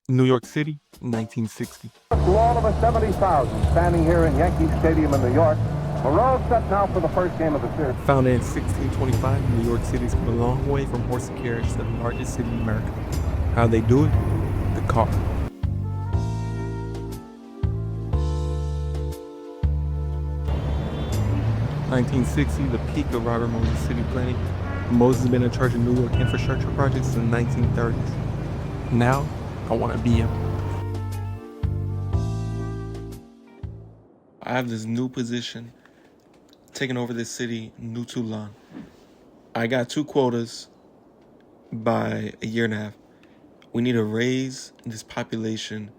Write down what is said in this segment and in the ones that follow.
New York City, 1960. To all of the 70,000 standing here in Yankee Stadium in New York, we're all set now for the first game of the series. Founded in 1625, New York City's come a long way from horse and carriage to the largest city in America. How they do it? The car. 1960, the peak of Robert Moses city planning. Moses has been in charge of New York infrastructure projects since the 1930s. Now, I want to be him. I have this new position, taking over this city, New Toulon. I got 2 quotas by a year and a half. We need to raise this population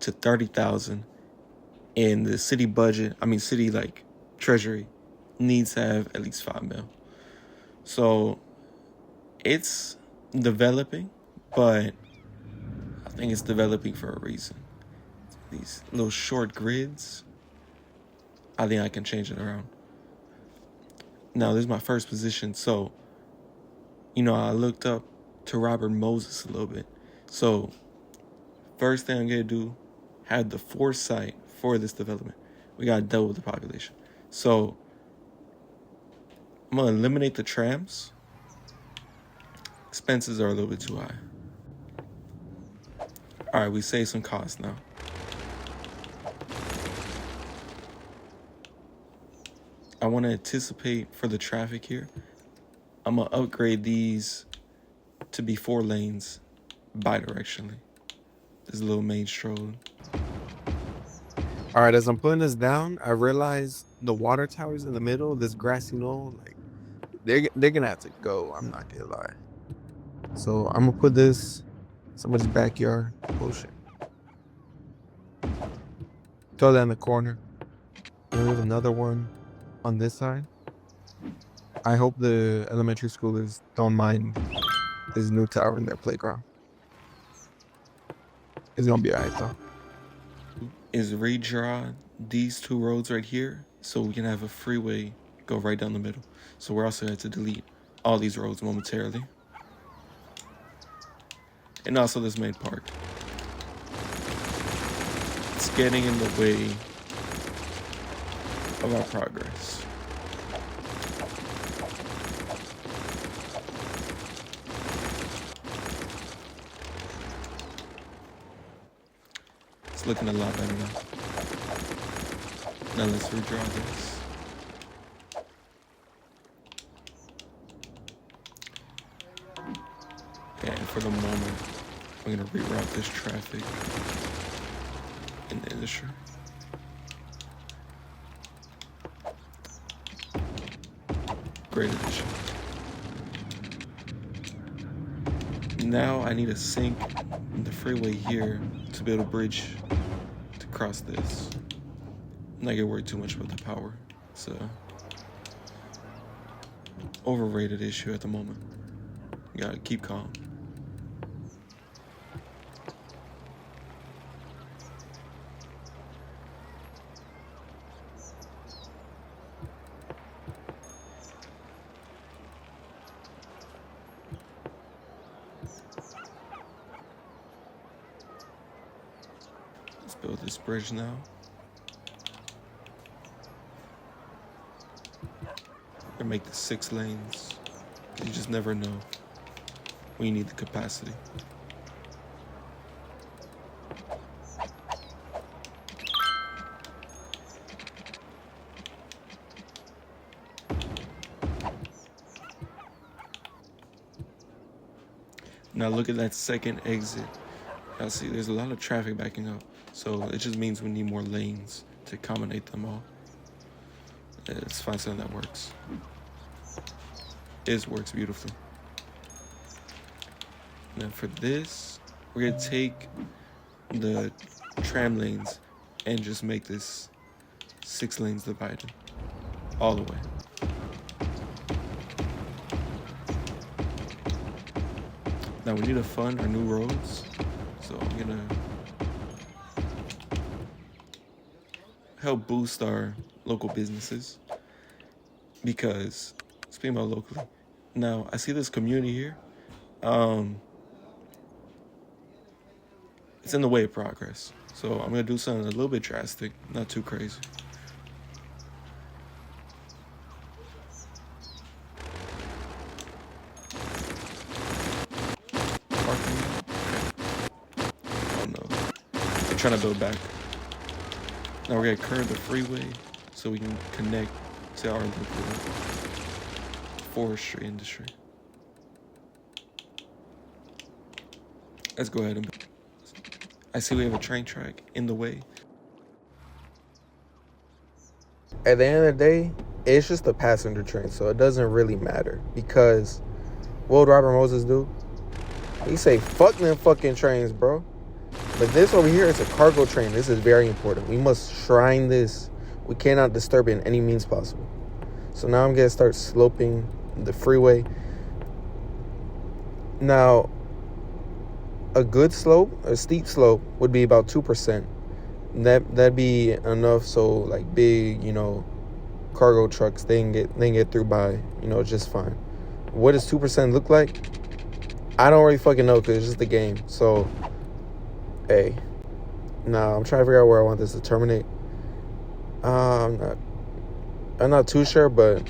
to 30,000, and the city budget, city treasury, needs to have at least 5 mil. So it's developing, but I think it's developing for a reason. These little short grids, I think I can change it around. Now, this is my first position, so, I looked up to Robert Moses a little bit. So, first thing I'm going to do, have the foresight for this development. We got to double the population. So, I'm going to eliminate the trams. Expenses are a little bit too high. All right, we save some costs now. I want to anticipate for the traffic here. I'm going to upgrade these to be 4 lanes bidirectionally. This little main stroad. All right, as I'm putting this down, I realize the water towers in the middle, this grassy knoll, they're going to have to go. I'm not going to lie. So I'm going to put this in somebody's backyard. Bullshit. Throw that in the corner. And there's another one on this side. I hope the elementary schoolers don't mind this new tower in their playground. It's gonna be alright though. Is redraw these 2 roads right here so we can have a freeway go right down the middle. So we're also going to delete all these roads momentarily. And also this main park. It's getting in the way of our progress. It's looking a lot better now. Now let's redraw this. And for the moment, I'm going to reroute this traffic in the industry. Great addition. Now I need to sink the freeway here to be able to bridge to cross this. I'm not gonna worry too much about the power. It's a overrated issue at the moment. You gotta keep calm. Let's build this bridge now. And make this 6 lanes. You just never know when you need the capacity. Now look at that second exit. Now see, there's a lot of traffic backing up. So it just means we need more lanes to accommodate them all. Let's find something that works. It works beautifully. Now for this, we're gonna take the tram lanes and just make this 6 lanes divided all the way. Now we need to fund our new roads, so I'm gonna help boost our local businesses, because speaking about locally, now I see this community here. it's in the way of progress. So I'm gonna do something a little bit drastic, not too crazy. Parking. Okay. Oh no. They're trying to build back. Now we're gonna curve the freeway so we can connect to our local forestry industry. Let's go ahead and. I see we have a train track in the way. At the end of the day, it's just a passenger train, so it doesn't really matter. Because what would Robert Moses do? He say, fuck them fucking trains, bro. But this over here is a cargo train. This is very important. We must shrine this. We cannot disturb it in any means possible. So now I'm going to start sloping the freeway. Now, a good slope, a steep slope, would be about 2%. That'd be enough so, like, big, cargo trucks, they can get through by, just fine. What does 2% look like? I don't really fucking know because it's just the game. So, hey. Now, I'm trying to figure out where I want this to terminate. I'm not too sure, but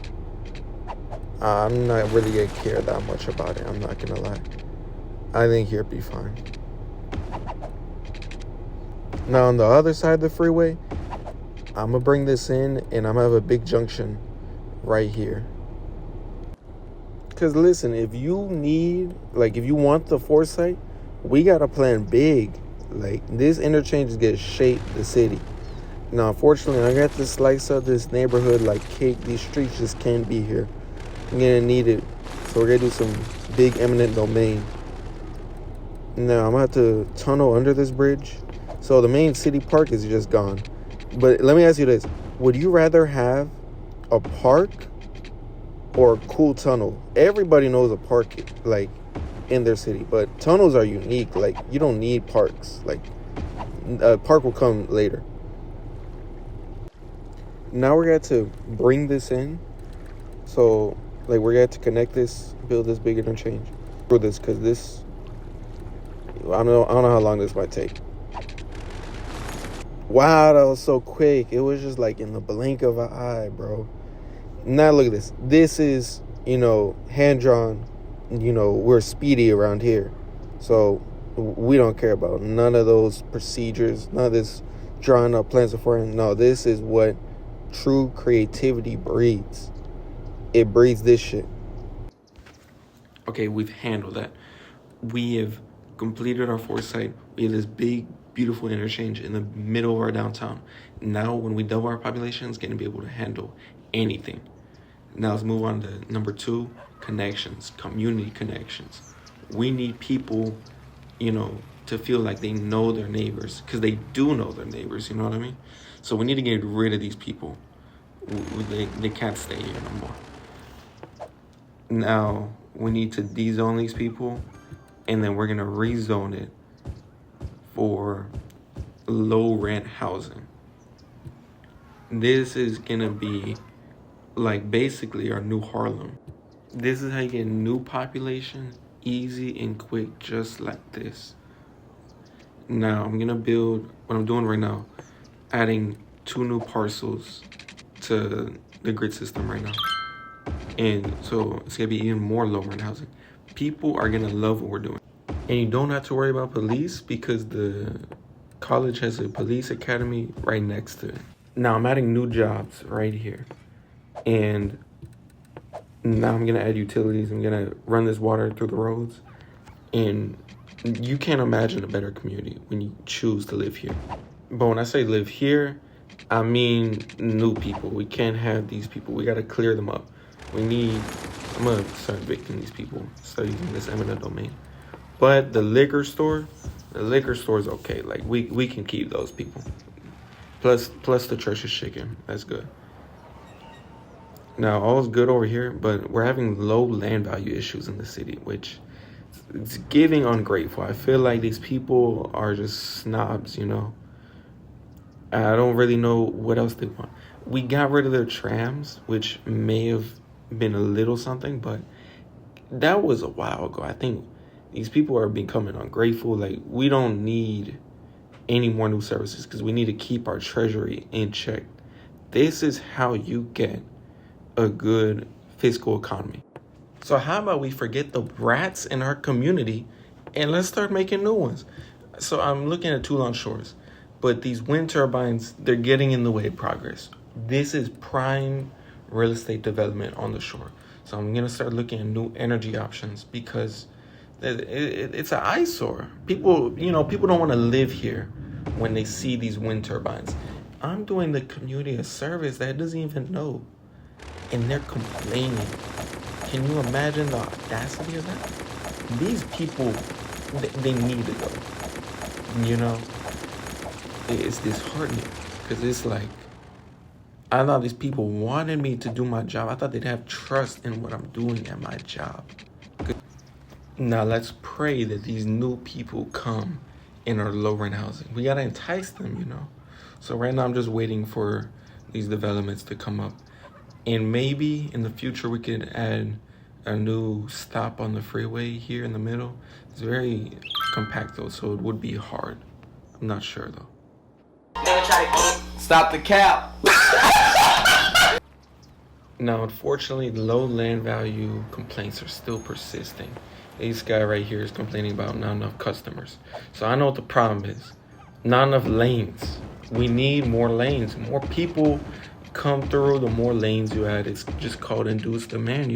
I'm not really going to care that much about it. I'm not going to lie. I think here'd be fine. Now, on the other side of the freeway, I'm going to bring this in, and I'm going to have a big junction right here. Because, listen, if you want the foresight, we got to plan big. Like, this interchange is going to shape the city. Now, unfortunately, I got to slice up this neighborhood like cake. These streets just can't be here. I'm going to need it. So we're going to do some big eminent domain. Now, I'm going to have to tunnel under this bridge. So the main city park is just gone. But let me ask you this. Would you rather have a park or a cool tunnel? Everybody knows a park, like, in their city. But tunnels are unique. Like, you don't need parks. Like, a park will come later. Now we're going to bring this in. So, like, we're going to connect this, build this big interchange. For this, because this, I don't know how long this might take. Wow, that was so quick. It was just like in the blink of an eye, bro. Now look at this. This is, hand-drawn. We're speedy around here. So we don't care about none of those procedures, none of this drawing up plans beforehand. No, this is what true creativity breeds. It breeds this shit. Okay, we've handled that. We have completed our foresight. We have this big, beautiful interchange in the middle of our downtown. Now, when we double our population, it's going to be able to handle anything. Now, let's move on to number 2, connections, community connections. We need people, to feel like they know their neighbors, because they do know their neighbors, you know what I mean? So we need to get rid of these people. They can't stay here no more. Now, we need to de-zone these people, and then we're going to rezone it for low rent housing. This is going to be like basically our new Harlem. This is how you get new population, easy and quick, just like this. Now, I'm going to build, what I'm doing right now, adding 2 new parcels to the grid system right now. And so it's going to be even more low rent housing. People are going to love what we're doing. And you don't have to worry about police because the college has a police academy right next to it. Now I'm adding new jobs right here. And now I'm going to add utilities. I'm going to run this water through the roads. And you can't imagine a better community when you choose to live here. But when I say live here, I mean new people. We can't have these people. We got to clear them up. I'm going to start evicting these people. Start using this eminent domain. But the liquor store is okay. Like, we can keep those people. Plus the church's chicken. That's good. Now, all's good over here, but we're having low land value issues in the city, which it's giving ungrateful. I feel like these people are just snobs, I don't really know what else they want. We got rid of their trams, which may have been a little something, but that was a while ago. I think these people are becoming ungrateful. Like, we don't need any more new services because we need to keep our treasury in check. This is how you get a good fiscal economy. So how about we forget the rats in our community and let's start making new ones? So I'm looking at Toulon Shores, but these wind turbines, they're getting in the way of progress. This is prime real estate development on the shore. So I'm gonna start looking at new energy options because it's an eyesore. People don't want to live here when they see these wind turbines. I'm doing the community a service that doesn't even know, and they're complaining. Can you imagine the audacity of that? These people, they need to go. It's disheartening because it's like, I thought these people wanted me to do my job. I thought they'd have trust in what I'm doing at my job. Now let's pray that these new people come in our low rent housing. We gotta entice them. So right now I'm just waiting for these developments to come up. And maybe in the future we could add a new stop on the freeway here in the middle. It's very compact though, so it would be hard. I'm not sure though. Stop the cap. Now, unfortunately, low land value complaints are still persisting. This guy right here is complaining about not enough customers. So I know what the problem is. Not enough lanes. We need more lanes. More people come through, the more lanes you add. It's just called induced demand,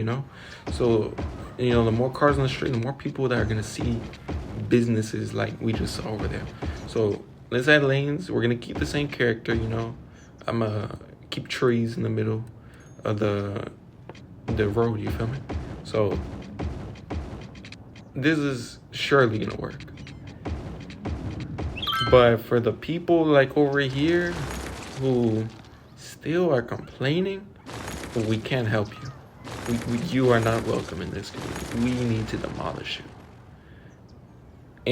So, the more cars on the street, the more people that are going to see businesses like we just saw over there. So let's add lanes. We're going to keep the same character, I'm going to keep trees in the middle of the road, you feel me? So this is surely gonna work. But for the people like over here who still are complaining, we can't help you. You are not welcome in this community. We need to demolish you.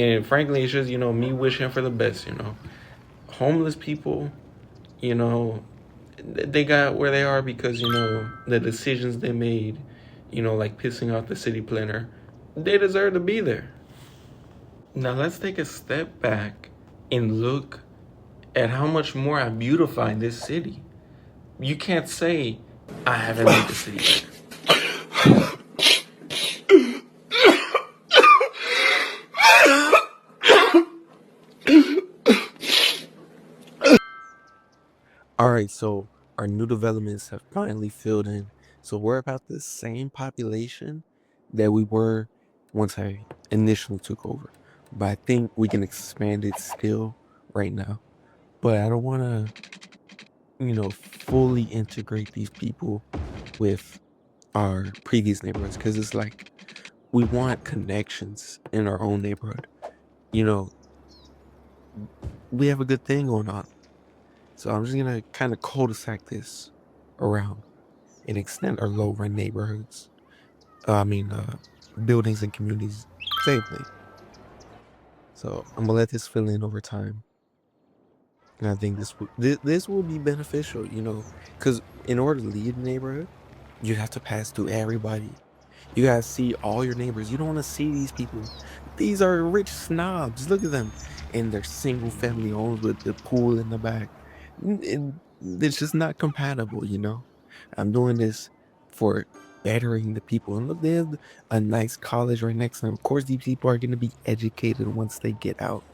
And frankly, it's just, me wishing for the best, Homeless people, they got where they are because, the decisions they made, like pissing off the city planner, they deserve to be there. Now let's take a step back and look at how much more I beautified this city. You can't say I haven't made the city better. All right, so our new developments have finally filled in. So we're about the same population that we were once I initially took over. But I think we can expand it still right now. But I don't want to, fully integrate these people with our previous neighborhoods because it's like we want connections in our own neighborhood. We have a good thing going on. So I'm just going to kind of cul-de-sac this around and extend our low rent neighborhoods. Buildings and communities, same thing. So I'm going to let this fill in over time. And I think this will be beneficial, because in order to leave the neighborhood, you have to pass through everybody. You gotta see all your neighbors. You don't want to see these people. These are rich snobs. Look at them. And they're single family homes with the pool in the back. It's just not compatible, I'm doing this for bettering the people. And look, they have a nice college right next to them. Of course, these people are going to be educated once they get out,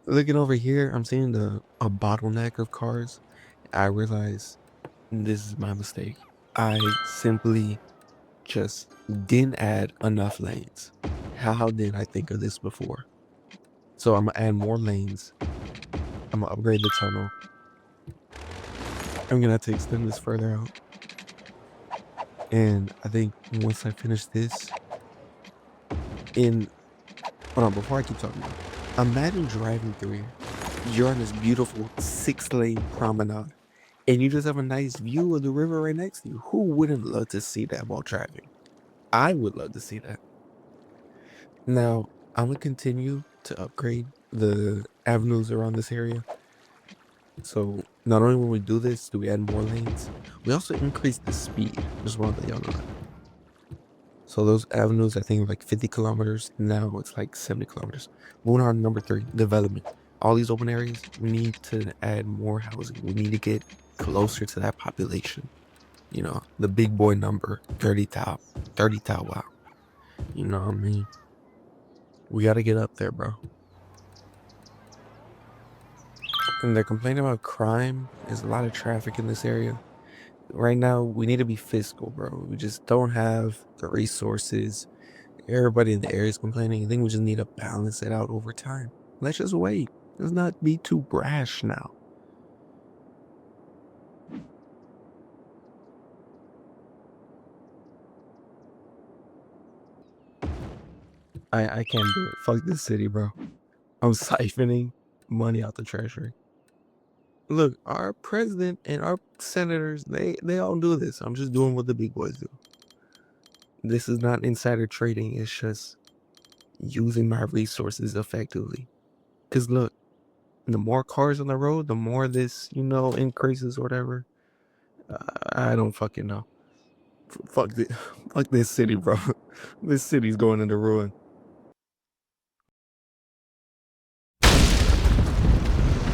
Looking over here, I'm seeing a bottleneck of cars. I realize this is my mistake. I simply just didn't add enough lanes. How did I think of this before? So I'm gonna add more lanes. I'm gonna upgrade the tunnel. I'm gonna have to extend this further out. And I think once I finish this, hold on, before I keep talking, imagine driving through here. You're on this beautiful 6-lane promenade, and you just have a nice view of the river right next to you. Who wouldn't love to see that while driving? I would love to see that. Now, I'm gonna continue to upgrade the avenues around this area. So not only when we do this, do we add more lanes, we also increase the speed. Just want to let y'all know that. So those avenues, I think, were like 50 kilometers. Now it's like 70 kilometers. Moving on to number 3, development. All these open areas, we need to add more housing. We need to get closer to that population. You know, the big boy number, 30,000. 30,000, wow. You know what I mean? We got to get up there, bro. And they're complaining about crime. There's a lot of traffic in this area. Right now, we need to be fiscal, bro. We just don't have the resources. Everybody in the area is complaining. I think we just need to balance it out over time. Let's just wait. Let's not be too brash now. I can't do it. Fuck this city, bro. I'm siphoning money out the treasury. Look, our president and our senators, they all do this. I'm just doing what the big boys do. This is not insider trading. It's just using my resources effectively. Because look, the more cars on the road, the more this, increases or whatever. I don't fucking know. Fuck this, fuck this city, bro. This city's going into ruin.